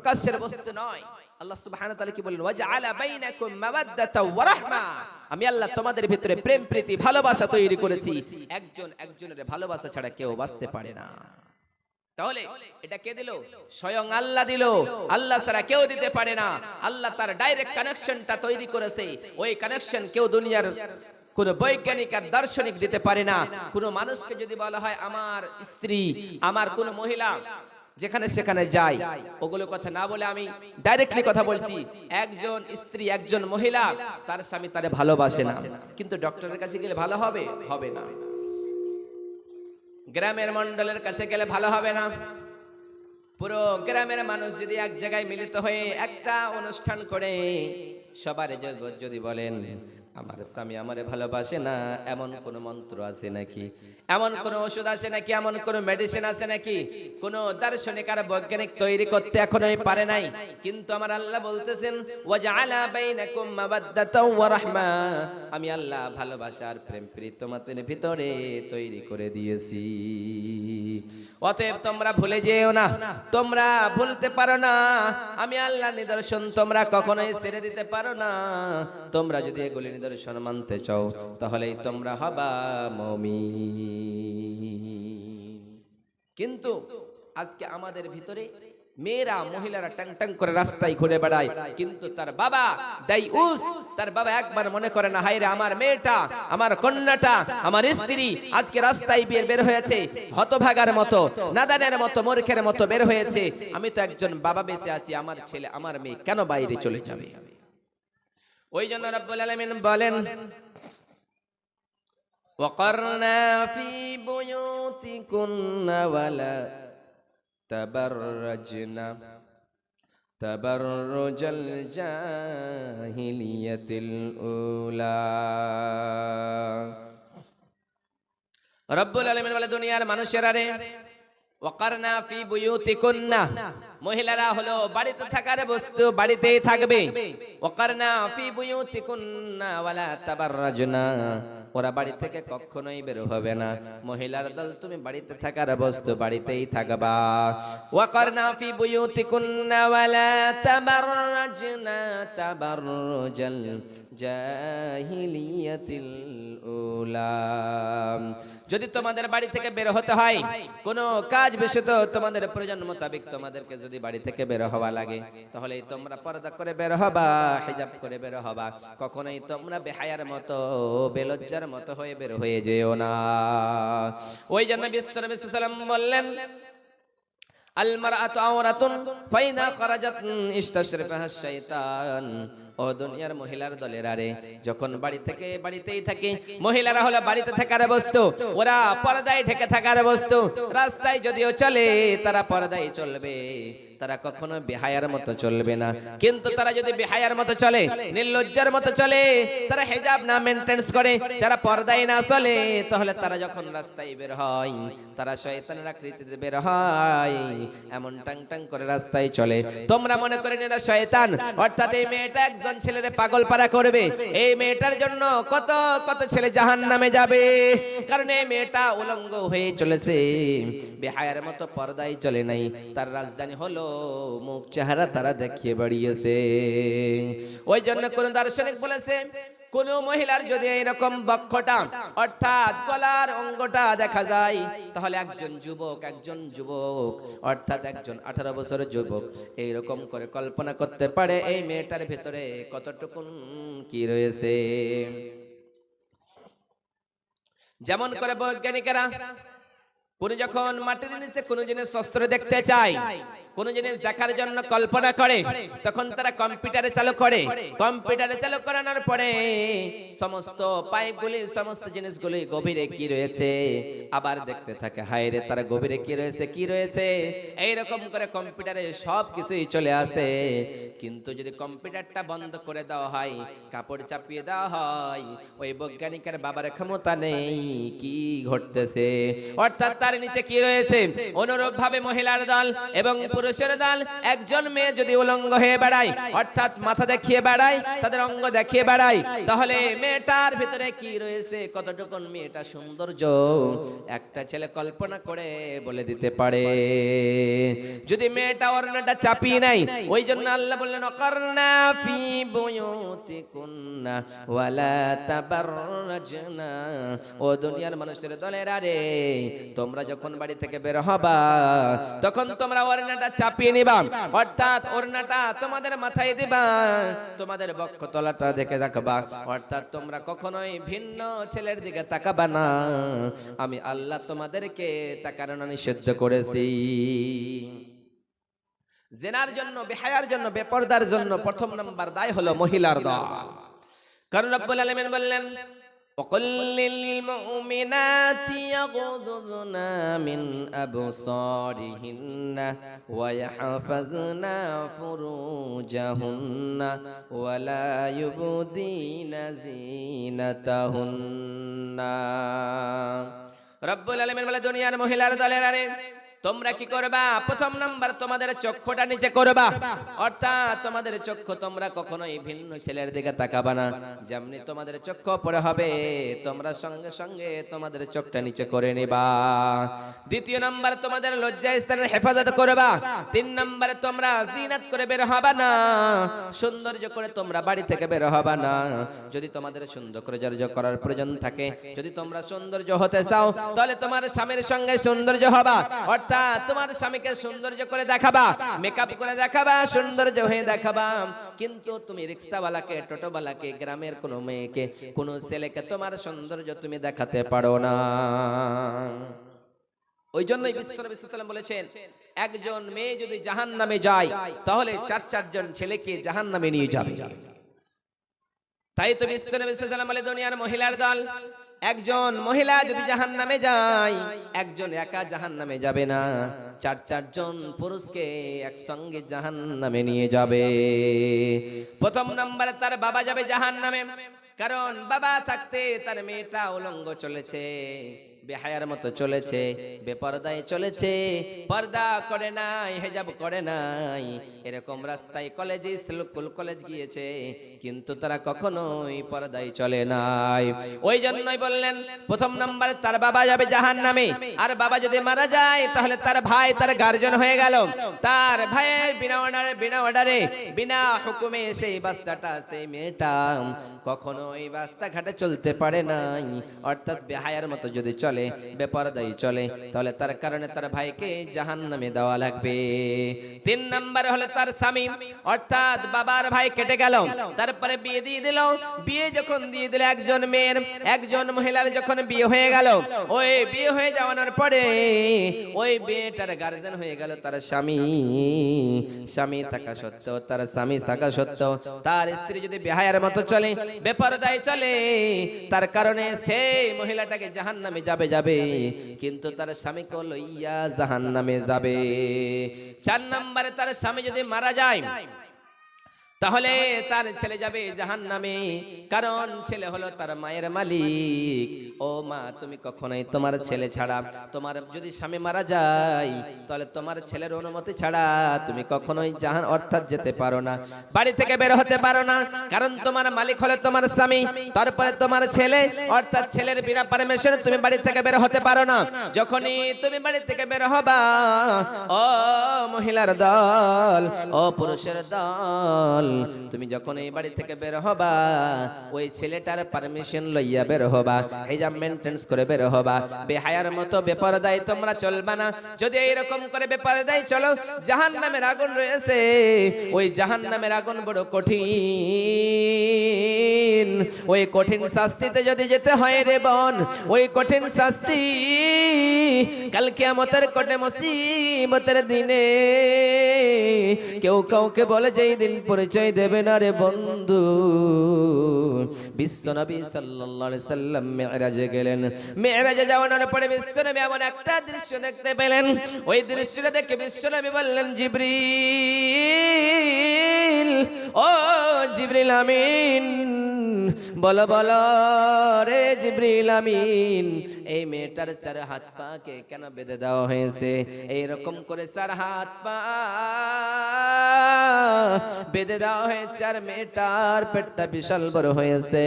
প্রকাশের বস্তু নয়। আল্লাহ সুবহানাহু ওয়া তাআলা কি বলেন, ওয়াজআলা বাইনাকুম মাওয়াদ্দাতা ওয়া রাহমা, আমি আল্লাহ তোমাদের ভিতরে প্রেম প্রীতি ভালোবাসা তৈরি করেছি, একজন একজনের ভালোবাসা ছাড়া কেউ বাঁচতে পারে না। তাহলে এটা কে দিল? স্বয়ং আল্লাহ দিল, আল্লাহ ছাড়া কেউ দিতে পারে না। আল্লাহ তার ডাইরেক্ট কানেকশনটা তৈরি করেছে, ওই কানেকশন কেউ দুনিয়ার কোন বৈজ্ঞানিক আর দার্শনিক দিতে পারে না। কোন মানুষকে যদি বলা হয় আমার স্ত্রী, আমার কোন মহিলা যেখানে সেখানে যায়, ওগুলো কথা না বলে আমি ডাইরেক্টলি কথা বলছি, একজন স্ত্রী একজন মহিলা তার স্বামী তারে ভালোবাসে না, কিন্তু ডক্টরের কাছে গেলে ভালো হবে? হবে না। গ্রামের মন্ডলের কাছে গেলে ভালো হবে না। পুরো গ্রামের মানুষ যদি এক জায়গায় মিলিত হয়ে একটা অনুষ্ঠান করে সবার যদি বলেন আমার স্বামী আমারে ভালোবাসে না, এমন কোন মন্ত্র আছে নাকি? এমন কোন ওষুধ আছে নাকি? এমন কোন মেডিসিন আছে নাকি? কোন দার্শনিক আর বৈজ্ঞানিক তৈরি করতে এখনোই পারে নাই। কিন্তু আমার আল্লাহ বলতেছেন, ওয়াজআলা বাইনাকুম মাওয়াদ্দাতাও ওয়া রাহমা, আমি আল্লাহ ভালোবাসা আর প্রেম প্রীতি তোমাদের ভিতরে তৈরি করে দিয়েছি। অতএব তোমরা ভুলে যেও না, তোমরা ভুলতে পারো না, আমি আল্লাহ নিদর্শন তোমরা কখনোই ছেড়ে দিতে পারো না। তোমরা যদি এগুলি নিদর্শন মানতে চাও তাহলেই তোমরা হবা মুমিন। কিন্তু আজকে আমাদের ভিতরে মেয়েরা মহিলারা টাং টাং করে রাস্তায় ঘুরে বেড়ায়, কিন্তু তার বাবা দাইউস, তার বাবা একবার মনে করে না, হায় রে আমার মেয়েটা, আমার কন্যাটা, আমার স্ত্রী আজকে রাস্তায় বের হয়েছে, হতভাগার মতো, নাদানের মতো, মূর্খের মতো বের হয়েছে, আমি তো একজন বাবা বেঁচে আছি, আমার ছেলে আমার মেয়ে কেন বাইরে চলে যাবে? ওই জন্য রব্বুল আলামিন বলেন, ওয়াকারনা ফি বুয়ুতিকুন্না ওয়ালা তাবাররাজনা তাবাররুজাল জাহিলিয়াতিল উলা। রব্বুল আলামিন বলে, দুনিয়ার মানুষেরা রে, ওয়াকারনা ফি বুয়ুতিকুন্না, মহিলারা হলো বাড়িতে থাকার বস্তু, বাড়িতেই থাকবে। ওয়াকারনা ফি বুয়ুতিকুন্না ওয়ালা তাবাররাজনা, ওরা বাড়ি থেকে কখনোই বের হবে না। মহিলার দল, তুমি বাড়িতে থাকার বস্তু, বাড়িতেই থাকবা। ওয়াকারনা ফি বুয়ুতিকুন্না ওয়ালা তাবাররাজনা তাবাররুজাল জাহিলিয়াতিল উলা। যদি তোমাদের বাড়ি থেকে বের হতে হয়, কোনো কাজ বিষয় তো তোমাদের প্রয়োজন মোতাবেক তোমাদেরকে যদি বাড়ি থেকে বের হওয়া লাগে, তাহলে তোমরা পর্দা করে বের হবা, হিজাব করে বের হবা। কখনোই তোমরা বেহায়ার মতো, বেলজ্জার মতো হয়ে বের হয়ে যেও না। ওই জন্য বিশ্বনবী সাল্লাল্লাহু আলাইহি ওয়াসাল্লাম বললেন, আল মারআতু আওরাতুন ফাইদা খারাজাত ইস্তাশরাফাহা শাইতান। ও দুনিয়ার মহিলার দলের আরে, যখন বাড়ি থেকে বাড়িতেই থাকে, মহিলারা হলো বাড়িতে থাকার বস্তু, ওরা পর্দায় ঢেকে থাকার বস্তু। রাস্তায় যদিও চলে তারা পর্দায় চলবে, তারা কখনো বেহায়ার মতো চলবে না। কিন্তু তারা যদি বেহায়ার মতো চলে, নির্লজ্জার মতো চলে, তারা হিজাব না মেইনটেইন করে, যারা পর্দায় না চলে, তাহলে তারা যখন রাস্তায় বের হয়, তারা শয়তানের আকৃতিতে বের হয়, এমন টাং টাং করে রাস্তায় চলে। তোমরা মনে করে এরা শয়তান, অর্থাৎ এই মেয়েটা একজন ছেলের পাগল পারা করবে, এই মেয়েটার জন্য কত কত ছেলে জাহান্নামে যাবে, কারণ এই মেয়েটা উলঙ্গ হয়ে চলেছে, বেহায়ার মতো পর্দায় চলে নাই। তার রাজধানী হলো মুখ চেহারা তারা দেখিয়ে বাড়িয়েছে। ওই জন্য কোন দার্শনিক বলেছে, কোন মহিলার যদি এরকম বক্ষটা অর্থাৎ গলার অঙ্গটা দেখা যায়, তাহলে একজন যুবক অর্থাৎ একজন 18 বছরের যুবক এইরকম করে কল্পনা করতে পারে এই মেয়েটার ভেতরে কতটুকু কি রয়েছে। যেমন করে বৈজ্ঞানিকেরা কোন যখন মাটির নিচে কোন জিনিস অস্ত্র দেখতে চায়, কোন জিনিস দেখার জন্য কল্পনা করে, তখন তারা কম্পিউটারে চালু করে। কম্পিউটারে চালু করানোর পরে সমস্ত পাইপগুলি, সমস্ত জিনিসগুলি গভীরে কি রয়েছে আবার দেখতে থাকে, হায় রে তারা গভীরে কি রয়েছে, এইরকম করে কম্পিউটারে সব কিছুই চলে আসে। কিন্তু যদি কম্পিউটারটা বন্ধ করে দেওয়া হয়, কাপড় চাপিয়ে দেওয়া হয়, ওই বৈজ্ঞানিকের বাবার ক্ষমতা নেই কি ঘটতেছে, অর্থাৎ তার নিচে কি রয়েছে। অনুরূপ ভাবে মহিলার দল এবং পুরুষের দল একজন মেয়ে যদি উলঙ্গ হয়ে বেড়ায়, অর্থাৎ মাথা দেখিয়ে বেড়ায়, তাদের অঙ্গ দেখিয়ে বেড়ায়, তাহলে মেয়েটার ভিতরে কি রয়েছে, কতটুকু মেয়েটা সৌন্দর্য একটা ছেলে কল্পনা করে বলে দিতে পারে। যদি মেয়েটা ওড়নাটা চাপিয়ে নাই, ওই জন্য আল্লাহ বললেন অকরনা ফি বুয়ুতিকুন্না ওয়ালা তাবাররাজনা। ও দুনিয়ার মানুষের দলেরা রে, তোমরা যখন বাড়ি থেকে বের হবা তখন তোমরা ওড়নাটা চাপিয়ে নিবা, অর্থাৎ ওড়নাটা তোমাদের মাথায় দিবা, তোমাদের বক্ষতলাটা দেখে রাখবা, অর্থাৎ তোমরা কখনোই ভিন্ন ছেলের দিকে তাকাবা না। আমি আল্লাহ তোমাদেরকে তাকানো নিষিদ্ধ করেছি। জেনার জন্য, বেহায়ার জন্য, বেপরদার জন্য প্রথম নাম্বার দায় হলো মহিলার দল। কারণ রব্বুল আলামিন বললেন وقل للمؤمنات يغضضن من أبصارهن ويحفظن فروجهن ولا يبدين زينتهن। রব্বুল আলামিন বলে দুনিয়ার মহিলার দলেরা রে, তোমরা কি করবা? প্রথম নাম্বার তোমাদের চক্ষুটা নিচে করবা, অর্থাৎ তোমাদের চক্ষু তোমরা কখনোই ভিন্ন ছেলের দিকে তাকাবা না। যেমনি তোমাদের চক্ষু পরে হবে, তোমরা সঙ্গে সঙ্গে তোমাদের চোখটা নিচে করে নিবা। দ্বিতীয় নাম্বার তোমাদের লজ্জা স্থানের হেফাজত করবা। তিন নাম্বারে তোমরা জিনাত করে বের হবা না, সৌন্দর্য করে তোমরা বাড়ি থেকে বের হবা না। যদি তোমাদের সৌন্দর্য করার প্রয়োজন থাকে, যদি তোমরা সৌন্দর্য হতে চাও, তাহলে তোমার স্বামীর সঙ্গে সৌন্দর্য হবা, অর্থাৎ তোমার স্বামীকে সৌন্দর্য করে দেখাবা, মেকআপ করে দেখাবা, সৌন্দর্য হয়ে দেখাবা। কিন্তু তুমি রিক্সাওয়ালাকে, টোটোওয়ালাকে, গ্রামের কোনো মেয়েকে, কোনো ছেলেকে তোমার সৌন্দর্য তুমি দেখাতে পারো না। ওই জন্যই বিশ্বনবী সাল্লাল্লাহু আলাইহি ওয়াসাল্লাম বলেছেন, একজন মেয়ে যদি জাহান্নামে যায় তাহলে চারজন ছেলেকে জাহান্নামে নিয়ে যাবে। তাই তো বিশ্বনবী সাল্লাল্লাহু আলাইহি ওয়াসাল্লাম বলে দুনিয়ার মহিলার দল, একজন মহিলা যদি জাহান্নামে যায়, একজন একা জাহান্নামে যাবে না, চারজন পুরুষকে একসঙ্গে জাহান্নামে নিয়ে যাবে। প্রথম নম্বরে তার বাবা যাবে জাহান্নামে, কারণ বাবা থাকতে তার মেয়েটা উলঙ্গ চলেছে, বেহায়ার মতো চলেছে, বেপরদায় চলেছে, পর্দা করে নাই, হিজাব করে নাই, এরকম রাস্তায় কলেজে, স্কুল কলেজ গিয়েছে, কিন্তু তারা কখনোই পর্দায় চলে নাই। ওই জন্যই বললেন প্রথম নম্বরে তার বাবা যাবে জাহান্নামে। আর বাবা যদি মারা যায় তাহলে তার ভাই তার গার্জিয়ান হয়ে গেল, তার ভাইয়ের বিনা অর্ডারে বিনা হুকুমে সেই বাচ্চাটা, সেই মেয়েটা কখনোই রাস্তাঘাটে চলতে পারে নাই, অর্থাৎ বেহায়ার মতো যদি চলে, বেপরদাই চলে, তাহলে তার কারণে তার ভাইকে জাহান্নামে দেওয়া লাগবে। তিন নম্বরে হলো তার স্বামী, অর্থাৎ বাবার ভাই কেটে গেল, তারপরে বিয়ে দিয়ে দিল। বিয়ে যখন দিয়ে দিল, একজন মেয়ের, একজন মহিলার যখন বিয়ে হয়ে গেল, ওই বিয়ে হয়ে যাওয়ার পরে ওই মেয়েটার গার্জিয়ান হয়ে গেল তার স্বামী। স্বামী থাকা সত্ত্বেও, তার স্বামী থাকা সত্ত্বেও তার স্ত্রী যদি বেহায়ার মতো চলে, বেপরদায় চলে, তার কারণে সেই মহিলাটাকে জাহান্নামে যাবে, কিন্তু তার স্বামীকে লইয়া জাহান্নামে যাবে। 4 নম্বরে তার স্বামী যদি মারা যায় তাহলে তার ছেলে যাবে জাহান্নামে, কারণ ছেলে হলো তার মায়ের মালিক। ও মা, তুমি কখনোই তোমার ছেলে ছাড়া, তোমার যদি স্বামী মারা যায় তাহলে তোমার ছেলের অনুমতি ছাড়া তুমি কখনোই অর্থাৎ যেতে পারো না, বাড়ি থেকে বের হতে পারো না, কারণ তোমার মালিক হলো তোমার স্বামী, তারপরে তোমার ছেলে, অর্থাৎ ছেলের বিনা পারমিশনে তুমি বাড়ি থেকে বের হতে পারো না। যখনই তুমি বাড়ি থেকে বের হবা, ও মহিলার দল, ও পুরুষের দল, তুমি যখন এই বাড়ি থেকে বের হবা, ওই ছেলেটার পারমিশন লইয়া বের হবা, হিজাব মেইনটেন্স করে বের হবা। বেহায়ার মতো বেপরদায় তোমরা চলবা না। যদি এইরকম করে বেপরদায় চলো, জাহান্নামের আগুন রয়েছে, ওই জাহান্নামের আগুন বড় কঠিন, ওই কঠিন শাস্তিতে যদি যেতে হয় রে বোন, ওই কঠিন শাস্তি কাল কিয়ামতের কোটে মুসিবতের দিনে কেউ কাউকে বলে যেই দিন পরিচয় দেবে না রে বন্ধু। বিশ্বনবী সাল্লাল্লাহু আলাইহি সাল্লাম মিরাজে গেলেন, মিরাজে যাওয়ার পরে বিশ্বনবী এমন একটা দৃশ্য দেখতে পেলেন, ওই দৃশ্যটা দেখে বিশ্বনবী বললেন, জিবরিল, ও জিবরিল আমিন, বলো বলো রে জিবরিল আমিন, এই মেয়েটার 4 হাত পাকে কেন বেঁধে দেওয়া হয়েছে? এইরকম করে 4 হাত পা বেঁধে দেওয়া হয়েছে, আর মেয়েটার পেটটা বিশাল বড় হয়েছে।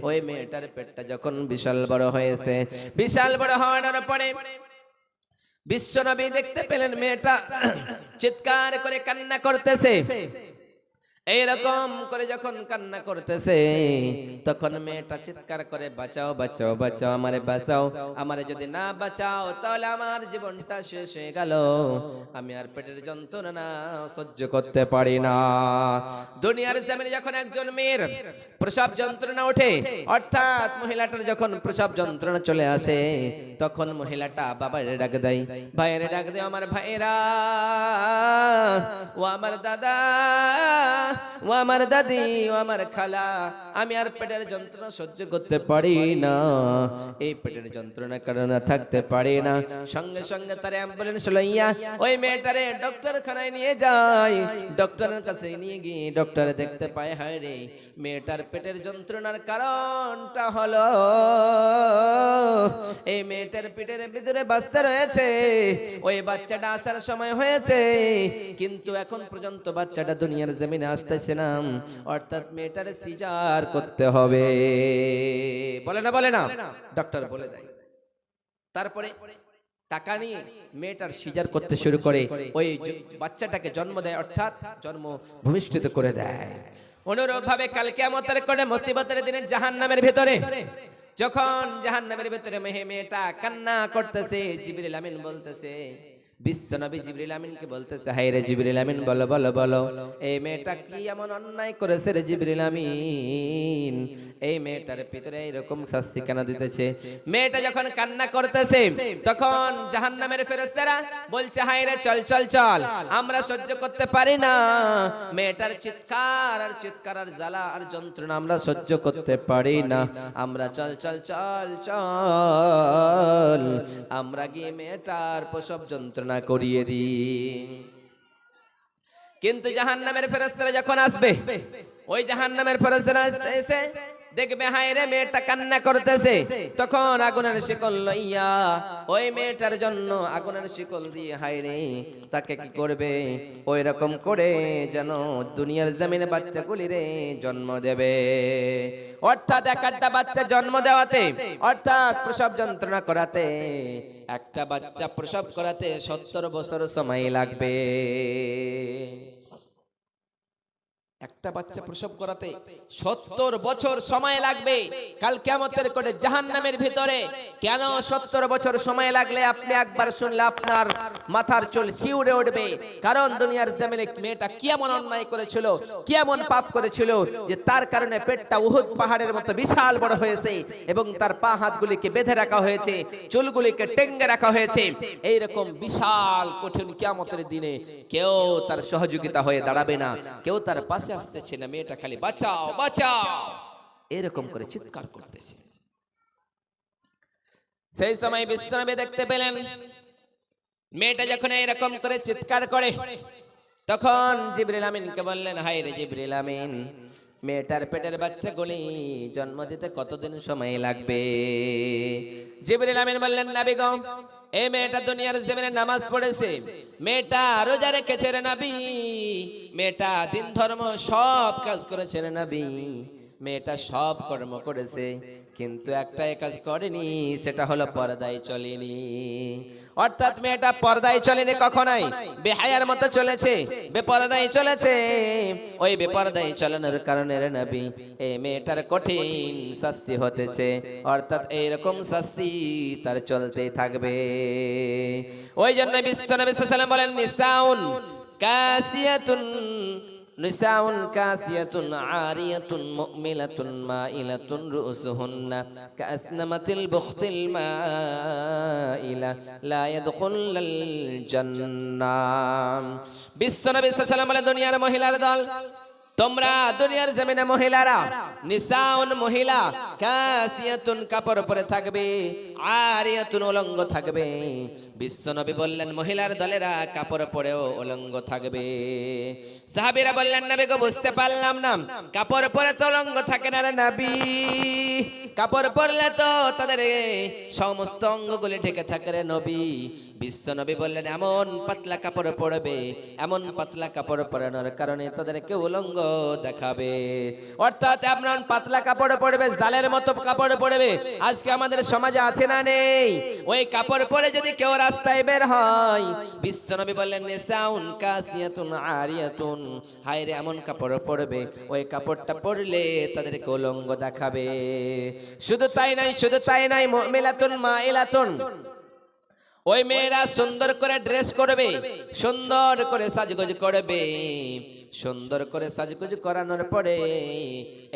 ওই মেয়েটার পেটটা যখন বিশাল বড় হয়েছে, বিশাল বড় হওয়ার পরে বিশ্বনবী দেখতে পেলেন মেয়েটা চিৎকার করে কান্না করতেছে। এইরকম করে যখন কান্না করতেছে, তখন মেয়েটা চিৎকার করে, বাঁচাও বাঁচাও বাঁচাও, আমারে বাঁচাও, আমারে যদি না বাঁচাও তাহলে আমার জীবনটা শেষ হয়ে গেল, আমি আর পেটের যন্ত্রণা সহ্য করতে পারি না। দুনিয়ার জমিনে যখন একজন মেয়ের প্রসব যন্ত্রণা ওঠে, অর্থাৎ মহিলাটার যখন প্রসব যন্ত্রণা চলে আসে, তখন মহিলাটা বাবারে ডাক দেয়, ভাইয়েরে ডাক দেয়, আমার ভাইয়েরা, ও আমার দাদা, ও আমার দাদি, ও আমার খালা, আমি আর পেটের যন্ত্রণা সহ্য করতে পারি না, এই পেটের যন্ত্রণার কারণে থাকতে পারি না। সঙ্গে সঙ্গে তার অ্যাম্বুলেন্স লইয়া ওই মেয়েটারে ডক্টরখানায় নিয়ে যায়। ডক্টরের কাছে নিয়ে গিয়ে ডক্টর দেখতে পায়, হায় রে, মেয়েটার পেটের যন্ত্রণার কারণটা হলো এই মেয়েটার পেটের ভিতরে বাচ্চা রয়েছে, ওই বাচ্চাটা আসার সময় হয়েছে, কিন্তু এখন পর্যন্ত বাচ্চাটা দুনিয়ার জমিনে আসতেছে না, অর্থাৎ মেয়েটারে সিজার করতে হবে। বলে না ডক্টর বলে দেয়। তারপরে টাকা নিয়ে মেয়েটার সিজার করতে শুরু করে, ওই বাচ্চাটাকে জন্ম দেয়, অর্থাৎ জন্ম ভূমিষ্ঠিত করে দেয়। অনুরূপ ভাবে কাল কিয়ামতের কোণে মুসিবতের দিনে জাহান্নামের ভিতরে যখন জাহান্নামের ভিতরে মেয়েটা কান্না করতেছে, জিবরিল আমিন বলতেছে, বিশ্বনবী জিবরিল আমিনকে বলতেছে, হায় রে জিবরিল আমিন, বলো বলো বলো, এই মেয়েটা কি এমন অন্যায় করেছে রে জিবরিল আমিন? এই মেয়েটার ভিতরে এরকম শাস্তি কেন দিতেছে? মেয়েটা যখন কান্না করতেছে, তখন জাহান্নামের ফেরেশতারা বলছে, হায় রে, চল চল চল, আমরা সহ্য করতে পারি না, মেয়েটার চিৎকার আর জ্বালা আর যন্ত্রণা আমরা সহ্য করতে পারি না, আমরা চল চল চল চল, আমরা গিয়ে মেয়েটার প্রসব যন্ত্রণা করিয়ে দিই। কিন্তু জাহান্নামের ফেরেশতারা যখন আসবে, ওই জাহান্নামের ফেরেশতারা এসে দেখবে, হায় রে, মেয়েটা কান্না করতেছে, তখন আগুনের শিকল লইয়া ওই মেয়েটার জন্য আগুনের শিকল দিয়ে, হায় রে, তাকে কি করবে? ওই রকম করে যেন দুনিয়ার জমিনে বাচ্চাগুলিরে জন্ম দেবে। অর্থাৎ একটা বাচ্চা জন্ম দেওয়াতে, অর্থাৎ প্রসব যন্ত্রণা করাতে, একটা বাচ্চা প্রসব করাতে 70 বছর সময় লাগবে। একটা বাচ্চা প্রসব করাতে 70 বছর সময় লাগবে। কাল কিয়ামতের কোণে জাহান্নামের ভিতরে কেন 70 বছর সময় লাগলে আপনি একবার শুনলে আপনার মাথার চুল শিউরে উঠবে। কারণ দুনিয়ার জমিনে মেয়েটা কেমন অন্যায় করেছিল, কেমন পাপ করেছিল, যে তার কারণে পেটটা উহুদ পাহাড়ের মতো বিশাল বড় হয়েছে, এবং তার পা হাতগুলিকে বেঁধে রাখা হয়েছে, চুলগুলিকে টেঙ্গে রাখা হয়েছে। এইরকম বিশাল কঠিন কিয়ামতের দিনে কেউ তার সহযোগিতা হয়ে দাঁড়াবে না, কেউ তার পাশে আসতেছে না, মেয়েটা খালি বাঁচাও বাঁচাও এরকম করে চিৎকার করতেছে। সেই সময় বিশ্বনবী দেখতে পেলেন মেয়েটা যখন এরকম করে চিৎকার করে, তখন জিবরিল আমিনকে বললেন, হায় রে জিবরিল আমিন, মেয়েটার পেটের বাচ্চাগুলি জন্ম দিতে কতদিন সময় লাগবে? জিবরিল আমিন বললেন, নবী গো, এই মেয়েটা দুনিয়ার জমিনে নামাজ পড়েছে, মেয়েটা রোজা রেখেছে রে নবী, মেয়েটা দিন ধর্ম সব কাজ করেছে রে নবী, মেয়েটা সব কর্ম করেছে, কিন্তু একটা কাজ করেনি, সেটা হলো পর্দায় চলেনি। অর্থাৎ মেয়েটা পর্দায় চলেনি, কখনোই বেহায়ার মতো চলেছে, বেপরদায় চলেছে। ওই বেপরদায় চলানোর কারণে রে নবী, এই মেয়েটার কঠিন শাস্তি হতেছে, অর্থাৎ এইরকম শাস্তি তার চলতেই থাকবে। ওই জন্য বিশ্বনবী সাল্লাল্লাহু আলাইহি ওয়াসাল্লাম বলেন, নিসাউন কাসিয়াতুন, নিসাউন কাসিয়াতুন আরিয়াতুন মুমিলাতুন মাইলাতুন রুসুহুন্না কাসনামাতিল বুখতিল মাইলা লা ইয়াদখুলুল জান্নাহ। বিশ্বনবী সাল্লাল্লাহু আলাইহি ওয়াসাল্লাম বলেন, দুনিয়ার মহিলার দল তোমরা দুনিয়ার জমিনে মহিলারা নিসাউন মহিলা কাসিয়াতুন কাপড় পরে থাকবে, আরিয়াতুন উলঙ্গ থাকবে। বিশ্বনবী বললেন মহিলার দলেরা কাপড় পরেও উলঙ্গ থাকবে। সাহাবীরা বললেন নবী গো বুঝতে পারলাম না, কাপড় পরে তো উলঙ্গ থাকে না রে নবী, কাপড় পরলে তো তাদের সমস্ত অঙ্গগুলি ঢেকে থাকে রে নবী। বিশ্বনবী বললেন এমন পাতলা কাপড় পরবে, এমন পাতলা কাপড় পরানোর কারণে তাদেরকে উলঙ্গ দেখাবে। অর্থাৎ এমন পাতলা কাপড় পরবে, জালের মতো কাপড় পরবে। আজকে আমাদের সমাজে আছে না নেই? ওই কাপড় পরে যদি কেউ রাস্তায় বের হয়, বিশ্বনবী বললেন নিসাউন কাসিয়াতুন আরিয়াতুন, হায় রে এমন কাপড় পরবে, ওই কাপড়টা পরলে তাদেরকে উলঙ্গ দেখাবে। শুধু তাই নাই, শুধু তাই নাই, মুমিলাতুন মাইলাতুন, ওই মেয়েরা সুন্দর করে ড্রেস করবে, সুন্দর করে সাজগোজ করবে। সুন্দর করে সাজগোজ করানোর পরে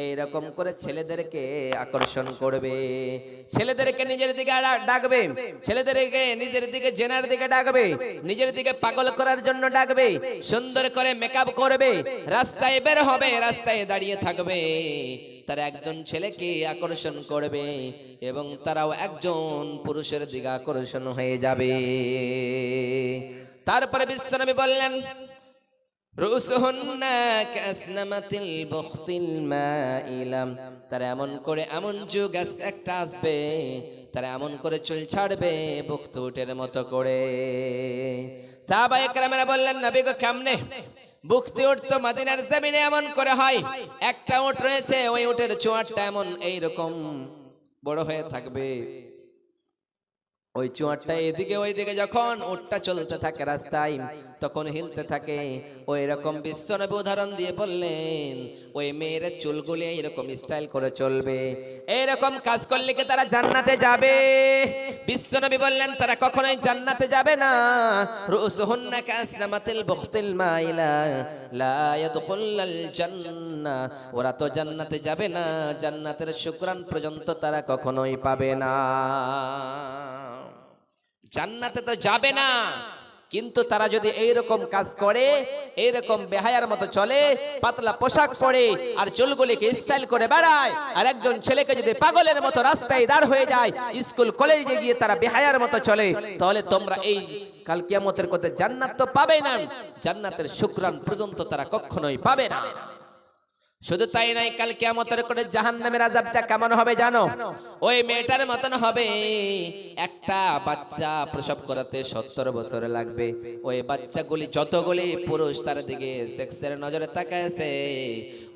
এইরকম করে ছেলেদেরকে আকর্ষণ করবে, ছেলেদেরকে নিজের দিকে ডাকবে, ছেলেদেরকে নিজের দিকে জেনার দিকে ডাকবে, নিজের দিকে পাগল করার জন্য ডাকবে। সুন্দর করে মেকআপ করবে, রাস্তায় বের হবে, রাস্তায় দাঁড়িয়ে থাকবে, তারা একজন ছেলেকে আকর্ষণ করবে এবং তারাও একজন পুরুষের দিকে আকর্ষণ হয়ে যাবে। তারপরে বিশ্বনবী বললেন রুসুহুন্না কাসনামাতিল বুখতিল মাইলাম, তারা এমন করে, এমন যুগ একটা আসবে, তারা এমন করে চুল ছাড়বে বুখত উটের মতো করে। সাহাবায়ে কেরামেরা বললেন নবী গো কেমনে? বুখতি উট তো মদিনার জমিনে এমন করে হয়, একটা উট রয়েছে, ওই উটের চোয়ারটা এমন এইরকম বড় হয়ে থাকবে, ওই চোয়ারটা এদিকে ওইদিকে যখন উটটা চলতে থাকে রাস্তায় তখন হিলতে থাকে। ওই রকম বিশ্বনবী উদাহরণ দিয়ে বললেন ওই মেয়ের চুলগুলি এইরকম স্টাইল করে চলবে, এইরকম কাজ করলে কি তারা জান্নাতে যাবে? বিশ্বনবী বললেন তারা কখনোই জান্নাতে যাবে না। রুসুহুন্না কাসনামাতিল বুখতিল মাইলা লা ইয়াদখুলুল জান্নাহ, ওরা তো জান্নাতে যাবে না, জান্নাতের শুকরান পর্যন্ত তারা কখনোই পাবে না। জান্নাতে তো যাবে না, কিন্তু তারা যদি এইরকম কাজ করে, এইরকম বেহায়ার মতো চলে, পাতলা পোশাক পরে আর চুলগুলিকে স্টাইল করে বেড়ায়, আর একজন ছেলেকে যদি পাগলের মতো রাস্তায় দাঁড় হয়ে যায়, স্কুল কলেজে গিয়ে তারা বেহায়ার মতো চলে, তাহলে তোমরা এই কাল কিয়ামতের কথা জান্নাত তো পাবে না, জান্নাতের শুকরান পর্যন্ত তারা কখনোই পাবে না। শুধু তাই নাই, কাল কিয়ামতের করে জাহান্নামের আযাবটা কেমন হবে জানো? ওই মেয়েটার মতন হবে, একটা বাচ্চা প্রসব করাতে 70 বছর লাগবে। ওই বাচ্চাগুলি যতগুলি পুরুষ তার দিকে সেক্সের নজরে তাকায়ছে,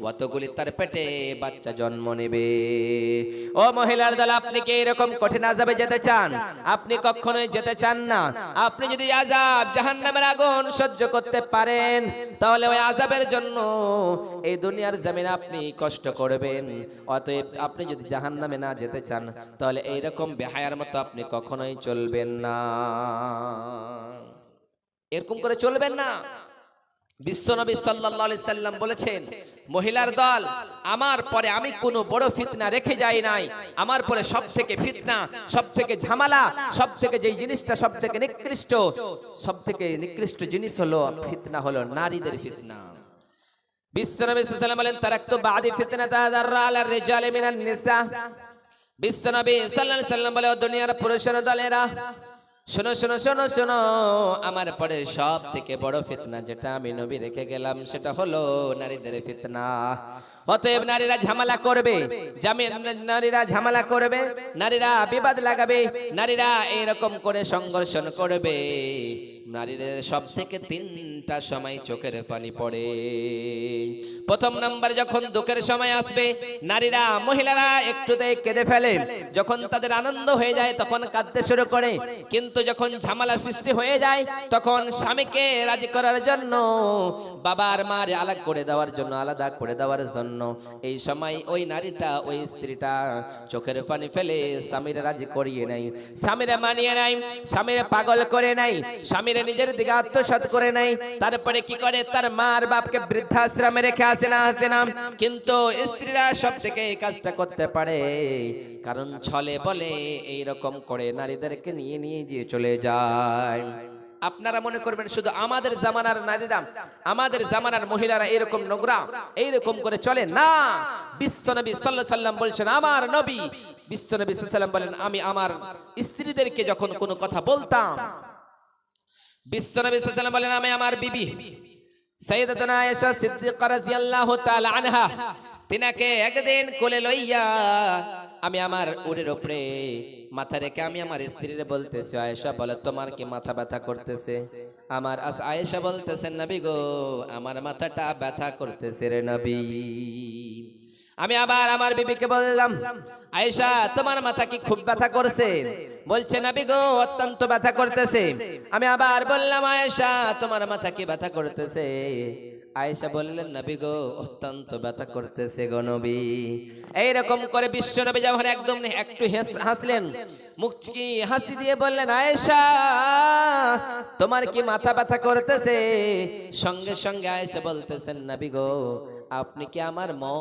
অতগুলি তার পেটে বাচ্চা জন্ম নেবে। ও মহিলার দল, আপনি কি এরকম কঠিন আযাবে যেতে চান? আপনি কখনোই যেতে চান না। আপনি যদি আযাব, জাহান্নামের আগুন সহ্য করতে পারেন, তাহলে ওই আযাবের জন্য এই দুনিয়ার আপনি কষ্ট করবেন। অতএব আপনি যদি জাহান্নামে না যেতে চান, তাহলে এইরকম বেহায়ার মতো আপনি কখনোই চলবেন না, এরকম করে চলবেন না। বিশ্বনবী সাল্লাল্লাহু আলাইহি সাল্লাম বলেছেন মহিলার দল, আমার পরে আমি কোনো বড় ফিতনা রেখে যাই নাই, আমার পরে সবথেকে ফিতনা, সবথেকে ঝামেলা, সবথেকে যেই জিনিসটা সবথেকে নিকৃষ্ট, সবথেকে নিকৃষ্ট জিনিস হলো ফিতনা, হলো নারীদের ফিতনা। বিশ্বনবী সাল্লাল্লাহু আলাইহি ওয়াসাল্লাম বলেন তারাকতু বাদি ফিতনাতা যাররা আলার রিজালি মিনান নিসা। বিশ্বনবী সাল্লাল্লাহু আলাইহি ওয়াসাল্লাম বলে ও দুনিয়ার পুরুষের দলেরা, শোনো শোনো শোনো শোনো, আমার পরে সব থেকে বড় ফিতনা যেটা আমি নবী রেখে গেলাম সেটা হলো নারীদের ফিতনা। অতএব নারীরা ঝামেলা করবে, নারীরা ঝামেলা করবে, নারীরা বিবাদ লাগাবে, নারীরা এরকম করে সংঘর্ষণ করবে। নারীদের সব থেকে 3টা সময় চোখের পানি পড়ে। প্রথম নাম্বার, যখন দুঃখের সময় আসবে নারীরা, মহিলারা একটুতেই কেঁদে ফেলে, যখন তাদের আনন্দ হয়ে যায় তখন কাঁদতে শুরু করে। কিন্তু যখন ঝামেলা সৃষ্টি হয়ে যায় তখন স্বামীকে রাজি করার জন্য, বাবার মার আলাদা করে দেওয়ার জন্য, আলাদা করে দেওয়ার জন্য এই সময় ওই নারীটা, ওই স্ত্রীটা চোখের পানি ফেলে স্বামীর রাজি করিয়ে নেয়, স্বামীরা মানিয়ে নেয়, স্বামীরা পাগল করে নেয়, স্বামীর নিজের দিকে আত্মসাৎ করে নেয়। তারপরে কি করে, তার মার বাপকে বৃদ্ধাশ্রমে রেখে আসে না। কিন্তু স্ত্রীরা সব থেকে এই কাজটা করতে পারে, কারণ ছলে বলে এইরকম করে নারীদেরকে নিয়ে গিয়ে চলে যায়। আপনারা মনে করবেন শুধু আমাদের জামানার নারীরা, আমাদের জামানার মহিলারা এরকম নোংরা, এইরকম করে চলে না। বিশ্বনবী সাল্লাল্লাহু আলাইহি সাল্লাম বলছেন, আমার নবী বিশ্বনবী সাল্লাল্লাহু আলাইহি সাল্লাম বলেন, আমি আমার স্ত্রীদেরকে যখন কোনো কথা বলতাম, বিশ্বনবী সাল্লাল্লাহু আলাইহি সাল্লাম বলেন, আমি আমার বিবি সাইয়্যিদাতুনা আয়েশা সিদ্দিকা রাদিয়াল্লাহু তাআলা আনহা, তিনাকে একদিন কোলে লইয়া আমি আমার উড়ের উপরে মাথা রেখে আমি আমার স্ত্রীরে বলতেছি, আয়েশা বলে তোমার কি মাথা ব্যথা করতেছে? আমার আয়েশা বলতেছেন, নবী গো আমার মাথাটা ব্যথা করতেছে রে নবী। আমি আবার আমার বিবিকে বললাম, আয়েশা তোমার মাথা কি খুব ব্যথা করছে? বলছে, নবী গো অত্যন্ত ব্যথা করতেছে। আমি আবার বললাম, আয়েশা তোমার মাথা কি ব্যথা করতেছে? আয়েশা বললেন, নবী গো অত্যন্ত ব্যথা করতেছে গো নবী। এইরকম করে বিশ্ব নবী যখন একদম একটু হাসলেন, মুচকি হাসি দিয়ে বললেন, আয়েশা তোমার কি মাথা ব্যথা করতেছে? সঙ্গে সঙ্গে আয়েশা বলতেছেন, নবী গো আপনি কি আমার মন